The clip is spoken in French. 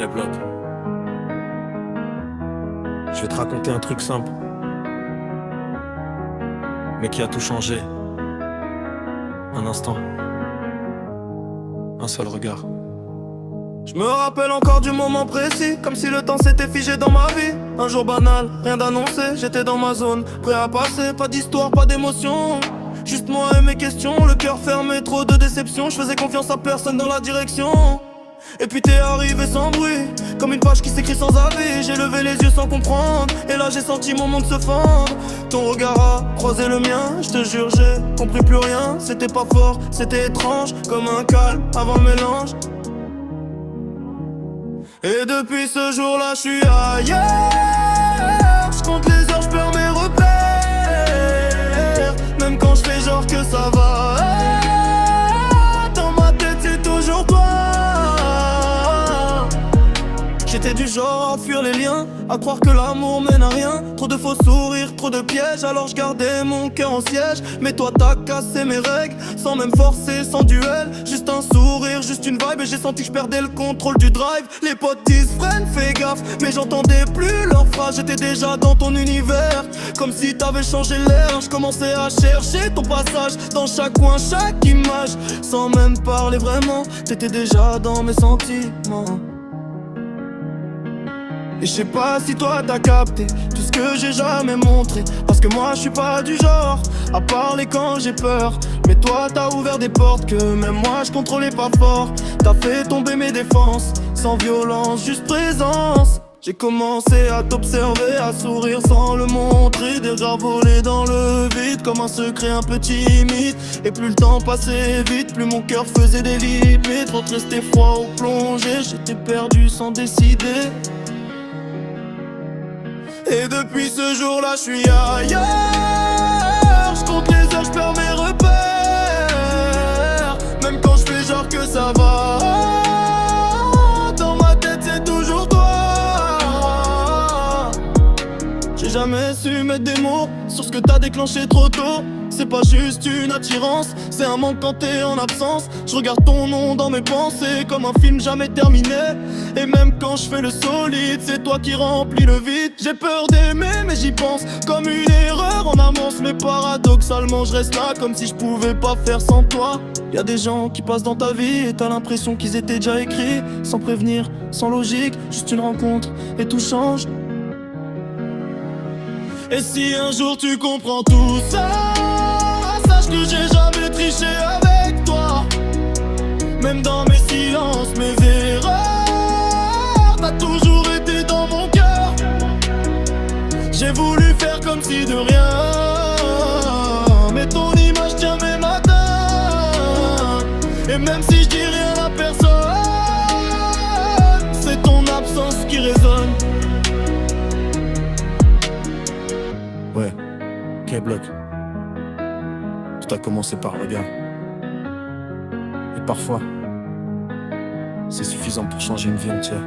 K-Block. Je vais te raconter un truc simple, mais qui a tout changé. Un instant, un seul regard. Je me rappelle encore du moment précis, comme si le temps s'était figé dans ma vie. Un jour banal, rien d'annoncé, j'étais dans ma zone, prêt à passer, pas d'histoire, pas d'émotion. Juste moi et mes questions, le cœur fermé, trop de déception. Je faisais confiance à personne dans la direction. Et puis t'es arrivé sans bruit, comme une page qui s'écrit sans avis. J'ai levé les yeux sans comprendre, et là j'ai senti mon monde se fendre. Ton regard a croisé le mien, je te jure j'ai compris plus rien. C'était pas fort, c'était étrange, comme un calme avant le mélange. Et depuis ce jour-là je suis ailleurs. Je compte les heures, je perds mes repères. Même quand je fais genre que ça va, dans ma tête c'est toujours toi. J'étais du genre à fuir les liens, à croire que l'amour mène à rien. Trop de faux sourires, trop de pièges, alors je gardais mon cœur en siège. Mais toi t'as cassé mes règles, sans même forcer, sans duel. Juste un sourire, juste une vibe, et j'ai senti que je perdais le contrôle du drive. Les potes disent freinent, fais gaffe, mais j'entendais plus leurs phrases. J'étais déjà dans ton univers, comme si t'avais changé l'air. Je commençais à chercher ton passage, dans chaque coin, chaque image. Sans même parler vraiment, t'étais déjà dans mes sentiments. Et je sais pas si toi t'as capté tout ce que j'ai jamais montré, parce que moi je suis pas du genre à parler quand j'ai peur. Mais toi t'as ouvert des portes que même moi je contrôlais pas fort. T'as fait tomber mes défenses, sans violence, juste présence. J'ai commencé à t'observer, à sourire sans le montrer. Des regards volés dans le vide, comme un secret un peu timide. Et plus le temps passait vite, plus mon cœur faisait des limites. Trop resté froid ou plongé, j'étais perdu sans décider. Et depuis ce jour-là, je suis ailleurs. Je compte les heures, je perds mes repères. Même quand je fais genre que ça va, dans ma tête c'est toujours toi. J'ai jamais su mettre des mots sur ce que t'as déclenché trop tôt. C'est pas juste une attirance, c'est un manque quand t'es en absence. Je regarde ton nom dans mes pensées comme un film jamais terminé. Et même quand je fais le solide, c'est toi qui remplis le vide. J'ai peur d'aimer mais j'y pense comme une erreur en avance. Mais paradoxalement je reste là comme si je pouvais pas faire sans toi. Y'a des gens qui passent dans ta vie et t'as l'impression qu'ils étaient déjà écrits, sans prévenir, sans logique, juste une rencontre et tout change. Et si un jour tu comprends tout ça, sache que j'ai jamais triché avec toi. Même dans mes silences, mes erreurs, t'as toujours été dans mon cœur. J'ai voulu faire comme si de rien, mais ton image tient mes matins. Et même si je dis rien à personne, c'est ton absence qui résonne. Ouais, K-Block. Tout a commencé par le regard. Et parfois, c'est suffisant pour changer une vie entière.